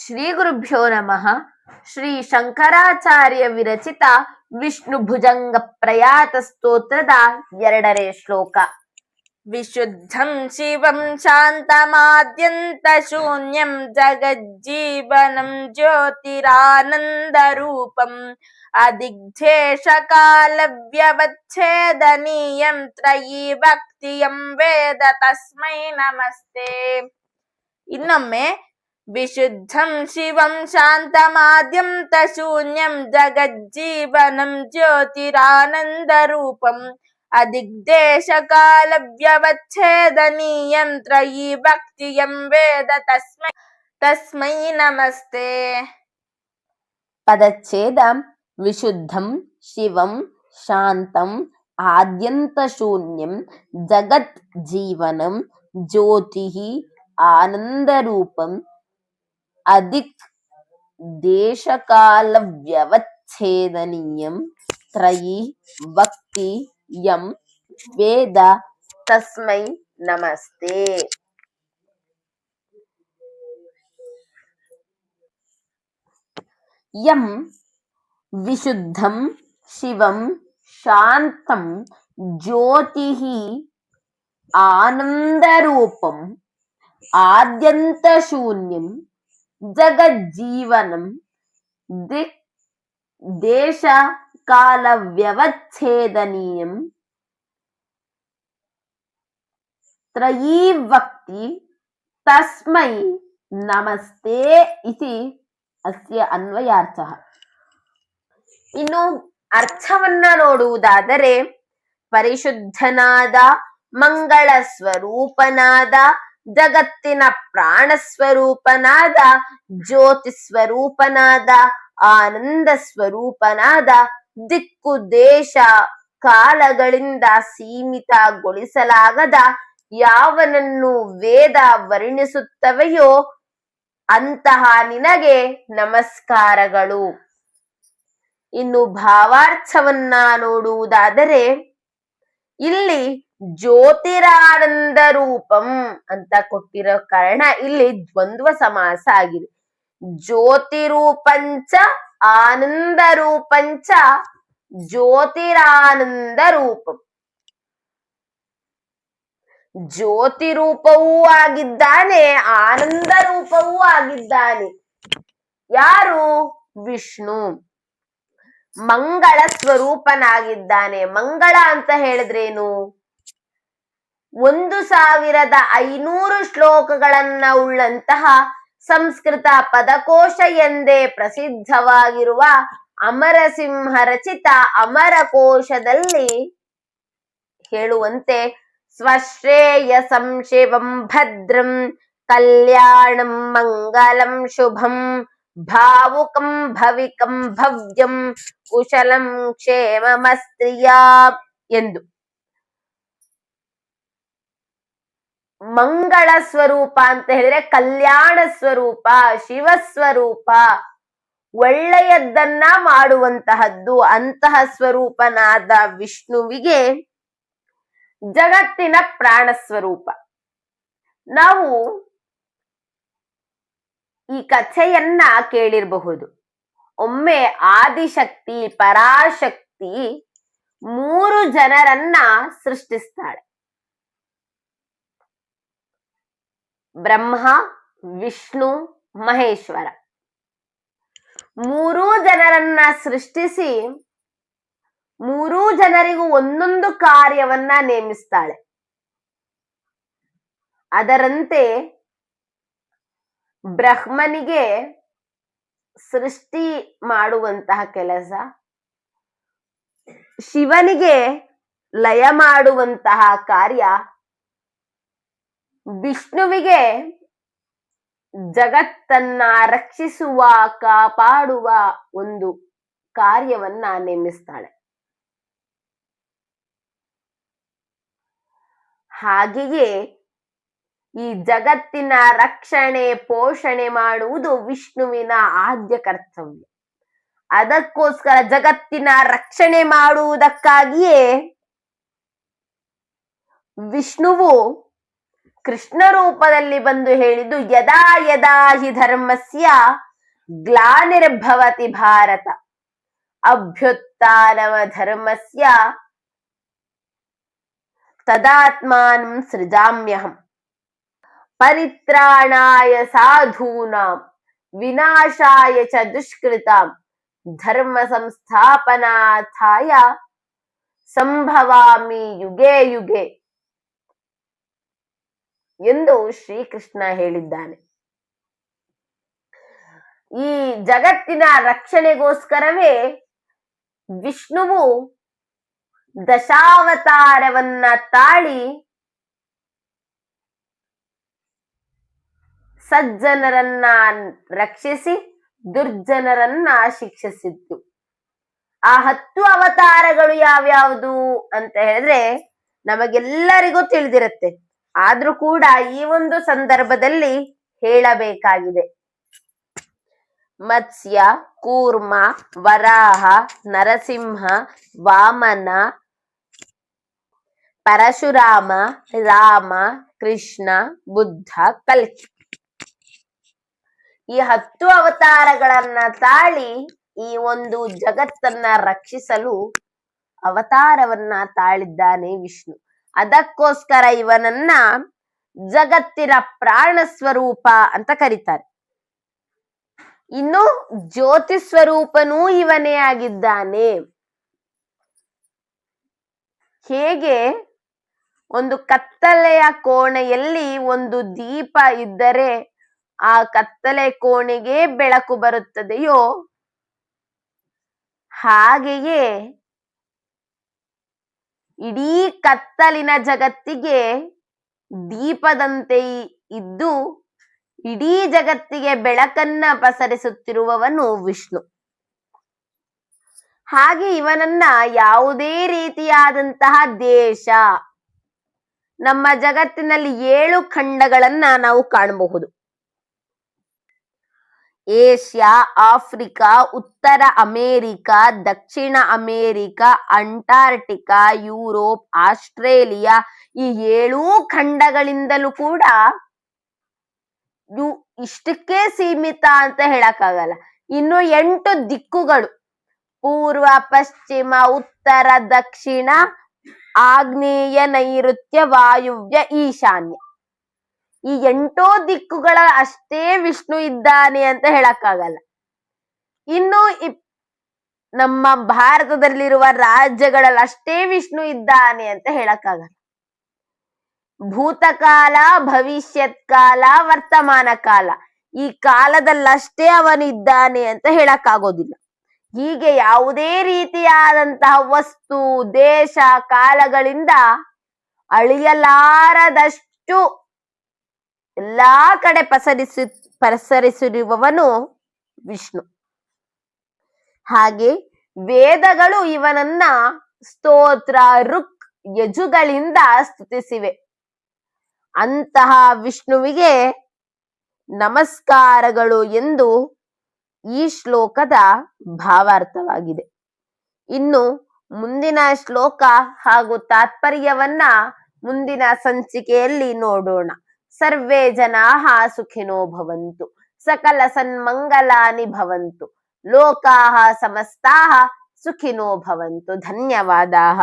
ಶ್ರೀ ಗುರುಭ್ಯೋ ನಮಃ. ಶ್ರೀ ಶಂಕರಾಚಾರ್ಯ ವಿರಚಿತ ವಿಷ್ಣು ಭುಜಂಗ ಪ್ರಯಾತ ಸ್ತೋತ್ರದ 2ನೇ ಶ್ಲೋಕ. ವಿಶುದ್ಧಂ ಶಿವಂ ಶಾಂತಮಾದ್ಯಂತ ಶೂನ್ಯಂ ಜಗಜ್ಜೀವನಂ ಜ್ಯೋತಿರಾನಂದ ರೂಪಂ ಅದಿಗ್ಧೇಶ ಕಾಲ ವ್ಯವಚ್ಛೇದನೀಯಂ ತ್ರಯೀ ಭಕ್ತಿಯಂ ವೇದ ತಸ್ಮೈ ನಮಸ್ತೆ. ಇನ್ನೊಮ್ಮೆ ವಿಶುದ್ಧಂ ಶಿವಂ ಶಾಂತಮಾದ್ಯಂತ ಶೂನ್ಯಂ ಜಗಜ್ಜೀವನಂ ಜ್ಯೋತಿರಾನಂದ ರೂಪಂ ಅದಿಗ್ದೇಶ ಕಾಲ ವ್ಯವಚ್ಛೇದನೀಯಂ ತ್ರಯೀ ಭಕ್ತಿಯಂ ವೇದ ತಸ್ಮೈ ನಮಸ್ತೆ. ಪದಚ್ಛೇದ ವಿಶುದ್ಧಂ ಶಿವಂ ಶಾಂತಂ ಆದ್ಯಂತ ಶೂನ್ಯಂ ಜಗತ್ ಜೀವನಂ ಜ್ಯೋತಿ ಆನಂದ ರೂಪಂ ಅದಿಕ್ ದೇಶಕಾಲ ವ್ಯವಚ್ಛೇದನೀಯಂ ತ್ರಯೀ ಭಕ್ತಿ ಯಂ ವೇದ ತಸ್ಮೈ ನಮಸ್ತೆ. ಯಂ ವಿಶುದ್ಧಂ ಶಿವಂ ಶಾಂತಂ ಜ್ಯೋತಿ ಆನಂದರೂಪಂ ಆದ್ಯಂತ ಶೂನ್ಯಂ ಜಗಜ್ಜೀವನಂ ದಿಕ್ ದೇಶ ಕಾಲ ವ್ಯವಚ್ಛೇದನೀಯಂ ತ್ರಯೀ ಭಕ್ತಿ ತಸ್ಮೈ ನಮಸ್ತೆ ಇತಿ ಅಸ್ಯ ಅನ್ವಯಾರ್ಥಃ. ಇನ್ನು ಅರ್ಥವನ್ನ ನೋಡುವುದಾದರೆ, ಪರಿಶುದ್ಧನಾದ ಮಂಗಳ ಸ್ವರೂಪನಾದ ಜಗತ್ತಿನ ಪ್ರಾಣ ಸ್ವರೂಪನಾದ ಜ್ಯೋತಿ ಸ್ವರೂಪನಾದ ಆನಂದ ಸ್ವರೂಪನಾದ ದಿಕ್ಕು ದೇಶ ಕಾಲಗಳಿಂದ ಸೀಮಿತಗೊಳಿಸಲಾಗದ ಯಾವನನ್ನು ವೇದ ವರ್ಣಿಸುತ್ತವೆಯೋ ಅಂತಹ ನಿನಗೆ ನಮಸ್ಕಾರಗಳು. ಇನ್ನು ಭಾವಾರ್ಥವನ್ನ ನೋಡುವುದಾದರೆ, ಇಲ್ಲಿ ಜ್ಯೋತಿರಾನಂದ ರೂಪಂ ಅಂತ ಕೊಟ್ಟಿರೋ ಕಾರಣ ಇಲ್ಲಿ ದ್ವಂದ್ವ ಸಮಾಸ ಆಗಿದೆ. ಜ್ಯೋತಿ ರೂಪಂಚ ಆನಂದ ರೂಪಂಚ ಜ್ಯೋತಿರಾನಂದ ರೂಪಂ. ಜ್ಯೋತಿ ರೂಪವೂ ಆಗಿದ್ದಾನೆ, ಆನಂದ ರೂಪವೂ ಆಗಿದ್ದಾನೆ. ಯಾರು? ವಿಷ್ಣು. ಮಂಗಳ ಸ್ವರೂಪನಾಗಿದ್ದಾನೆ. ಮಂಗಳ ಅಂತ ಹೇಳಿದ್ರೇನು? 1500 ಶ್ಲೋಕಗಳನ್ನ ಉಳ್ಳಂತಹ ಸಂಸ್ಕೃತ ಪದಕೋಶ ಎಂದೇ ಪ್ರಸಿದ್ಧವಾಗಿರುವ ಅಮರಸಿಂಹ ರಚಿತ ಅಮರಕೋಶದಲ್ಲಿ ಹೇಳುವಂತೆ, ಸ್ವಶ್ರೇಯಸಂ ಶಿವಂ ಭದ್ರಂ ಕಲ್ಯಾಣಂ ಮಂಗಲಂ ಶುಭಂ ಭಾವುಕಂ ಭವಿಕಂ ಭವ್ಯಂ ಕುಶಲಂ ಕ್ಷೇಮಮಸ್ತ್ರಿಯಾ ಎಂದು. ಮಂಗಳ ಸ್ವರೂಪ ಅಂತ ಹೇಳಿದ್ರೆ ಕಲ್ಯಾಣ ಸ್ವರೂಪ, ಶಿವಸ್ವರೂಪ, ಒಳ್ಳೆಯದನ್ನ ಮಾಡುವಂತಹದ್ದು. ಅಂತಹ ಸ್ವರೂಪನಾದ ವಿಷ್ಣುವಿಗೆ ಜಗತ್ತಿನ ಪ್ರಾಣ ಸ್ವರೂಪ. ನಾವು ಈ ಕಥೆಯನ್ನ ಕೇಳಿರಬಹುದು. ಒಮ್ಮೆ ಆದಿಶಕ್ತಿ ಪರಾಶಕ್ತಿ 3 ಜನರನ್ನ ಸೃಷ್ಟಿಸ್ತಾಳೆ. ಬ್ರಹ್ಮ, ವಿಷ್ಣು, ಮಹೇಶ್ವರ. 3 ಜನರನ್ನ ಸೃಷ್ಟಿಸಿ 3 ಜನರಿಗೂ ಒಂದೊಂದು ಕಾರ್ಯವನ್ನ ನೇಮಿಸ್ತಾಳೆ. ಅದರಂತೆ ಬ್ರಹ್ಮನಿಗೆ ಸೃಷ್ಟಿ ಮಾಡುವಂತಹ ಕೆಲಸ, ಶಿವನಿಗೆ ಲಯ ಮಾಡುವಂತಹ ಕಾರ್ಯ, ವಿಷ್ಣುವಿಗೆ ಜಗತ್ತನ್ನ ರಕ್ಷಿಸುವ ಕಾಪಾಡುವ ಒಂದು ಕಾರ್ಯವನ್ನ ನೇಮಿಸ್ತಾಳೆ. ಹಾಗೆಯೇ ಈ ಜಗತ್ತಿನ ರಕ್ಷಣೆ ಪೋಷಣೆ ಮಾಡುವುದು ವಿಷ್ಣುವಿನ ಆದ್ಯ ಕರ್ತವ್ಯ. ಅದಕ್ಕೋಸ್ಕರ ಜಗತ್ತಿನ ರಕ್ಷಣೆ ಮಾಡುವುದಕ್ಕಾಗಿಯೇ ವಿಷ್ಣುವು ಕೃಷ್ಣ ರೂಪದಲ್ಲಿ ಬಂದು ಹೇಳಿದ್ದು ಯದಾ ಯದಾ ಹಿ ಧರ್ಮಸ್ಯ ಗ್ಲಾನಿರ್ಭವತಿ ಭಾರತ ಅಭ್ಯುತ್ಥಾನವ ಧರ್ಮಸ್ಯ ತದಾತ್ಮಾನಂ ಸೃಜಾಮ್ಯಹಂ ಪರಿತ್ರಾಣಾಯ ಸಾಧೂನಾಂ ವಿನಾಶಾಯ ಚ ದುಷ್ಕೃತಾಂ ಧರ್ಮ ಸಂಸ್ಥಾಪನಾರ್ಥಾಯ ಸಂಭವಾಮಿ ಯುಗೆ ಯುಗೆ ಎಂದು ಶ್ರೀಕೃಷ್ಣ ಹೇಳಿದ್ದಾನೆ. ಈ ಜಗತ್ತಿನ ರಕ್ಷಣೆಗೋಸ್ಕರವೇ ವಿಷ್ಣುವು ದಶಾವತಾರವನ್ನ ತಾಳಿ ಸಜ್ಜನರನ್ನ ರಕ್ಷಿಸಿ ದುರ್ಜನರನ್ನ ಶಿಕ್ಷಿಸಿದ್ದು. ಆ 10 ಅವತಾರಗಳು ಯಾವ್ಯಾವುದು ಅಂತ ಹೇಳಿದ್ರೆ ನಮಗೆಲ್ಲರಿಗೂ ತಿಳಿದಿರುತ್ತೆ. ಆದ್ರೂ ಕೂಡ ಈ ಒಂದು ಸಂದರ್ಭದಲ್ಲಿ ಹೇಳಬೇಕಾಗಿದೆ. ಮತ್ಸ್ಯ, ಕೂರ್ಮ, ವರಾಹ, ನರಸಿಂಹ, ವಾಮನ, ಪರಶುರಾಮ, ರಾಮ, ಕೃಷ್ಣ, ಬುದ್ಧ, ಕಲ್ಕಿ. ಈ 10 ಅವತಾರಗಳನ್ನ ತಾಳಿ ಈ ಒಂದು ಜಗತ್ತನ್ನ ರಕ್ಷಿಸಲು ಅವತಾರವನ್ನ ತಾಳಿದ್ದಾನೆ ವಿಷ್ಣು. ಅದಕ್ಕೋಸ್ಕರ ಇವನನ್ನ ಜಗತ್ತಿನ ಪ್ರಾಣ ಸ್ವರೂಪ ಅಂತ ಕರೀತಾರೆ. ಇನ್ನು ಜ್ಯೋತಿ ಸ್ವರೂಪನೂ ಇವನೇ ಆಗಿದ್ದಾನೆ. ಹೇಗೆ ಒಂದು ಕತ್ತಲೆಯ ಕೋಣೆಯಲ್ಲಿ ಒಂದು ದೀಪ ಇದ್ದರೆ ಆ ಕತ್ತಲೆ ಕೋಣೆಗೆ ಬೆಳಕು ಬರುತ್ತದೆಯೋ ಹಾಗೆಯೇ ಇಡೀ ಕತ್ತಲಿನ ಜಗತ್ತಿಗೆ ದೀಪದಂತೆ ಇದ್ದು ಇಡೀ ಜಗತ್ತಿಗೆ ಬೆಳಕನ್ನ ಪಸರಿಸುತ್ತಿರುವವನು ವಿಷ್ಣು. ಹಾಗೆ ಇವನನ್ನ ಯಾವುದೇ ರೀತಿಯಾದಂತಹ ದೇಶ, ನಮ್ಮ ಜಗತ್ತಿನಲ್ಲಿ 7 ಖಂಡಗಳನ್ನ ನಾವು ಕಾಣಬಹುದು. ಏಷ್ಯಾ, ಆಫ್ರಿಕಾ, ಉತ್ತರ ಅಮೇರಿಕಾ, ದಕ್ಷಿಣ ಅಮೇರಿಕಾ, ಅಂಟಾರ್ಟಿಕಾ, ಯುರೋಪ್, ಆಸ್ಟ್ರೇಲಿಯಾ, ಈ 7 ಖಂಡಗಳಿಂದಲೂ ಕೂಡ ಇಷ್ಟಕ್ಕೆ ಸೀಮಿತ ಅಂತ ಹೇಳಕ್ಕಾಗಲ್ಲ. ಇನ್ನು 8 ದಿಕ್ಕುಗಳು, ಪೂರ್ವ, ಪಶ್ಚಿಮ, ಉತ್ತರ, ದಕ್ಷಿಣ, ಆಗ್ನೇಯ, ನೈಋತ್ಯ, ವಾಯುವ್ಯ, ಈಶಾನ್ಯ. ಈ 8 ದಿಕ್ಕುಗಳ ಅಷ್ಟೇ ವಿಷ್ಣು ಇದ್ದಾನೆ ಅಂತ ಹೇಳಕ್ಕಾಗಲ್ಲ. ಇನ್ನು ನಮ್ಮ ಭಾರತದಲ್ಲಿರುವ ರಾಜ್ಯಗಳಲ್ಲಿ ಅಷ್ಟೇ ವಿಷ್ಣು ಇದ್ದಾನೆ ಅಂತ ಹೇಳಕ್ಕಾಗಲ್ಲ. ಭೂತಕಾಲ, ಭವಿಷ್ಯತ್ ಕಾಲ, ವರ್ತಮಾನ ಕಾಲ, ಈ ಕಾಲದಲ್ಲಷ್ಟೇ ಅವನಿದ್ದಾನೆ ಅಂತ ಹೇಳಕ್ಕಾಗೋದಿಲ್ಲ. ಹೀಗೆ ಯಾವುದೇ ರೀತಿಯಾದಂತಹ ವಸ್ತು, ದೇಶ, ಕಾಲಗಳಿಂದ ಅಳಿಯಲಾರದಷ್ಟು ಎಲ್ಲಾ ಕಡೆ ಪಸರಿಸಿರುವವನು ವಿಷ್ಣು. ಹಾಗೆ ವೇದಗಳು ಇವನನ್ನ ಸ್ತೋತ್ರ, ಋಕ್, ಯಜುಗಳಿಂದ ಸ್ತುತಿಸಿವೆ. ಅಂತಹ ವಿಷ್ಣುವಿಗೆ ನಮಸ್ಕಾರಗಳು ಎಂದು ಈ ಶ್ಲೋಕದ ಭಾವಾರ್ಥವಾಗಿದೆ. ಇನ್ನು ಮುಂದಿನ ಶ್ಲೋಕ ಹಾಗೂ ತಾತ್ಪರ್ಯವನ್ನ ಮುಂದಿನ ಸಂಚಿಕೆಯಲ್ಲಿ ನೋಡೋಣ. ಸರ್ವೇ ಜನಾಃ ಸುಖಿನೋ ಭವಂತು, ಸಕಲ ಸನ್ಮಂಗಲಾನಿ ಭವಂತು, ಲೋಕಾಃ ಸಮಸ್ತಾಃ ಸುಖಿನೋ ಭವಂತು. ಧನ್ಯವಾದಾಃ.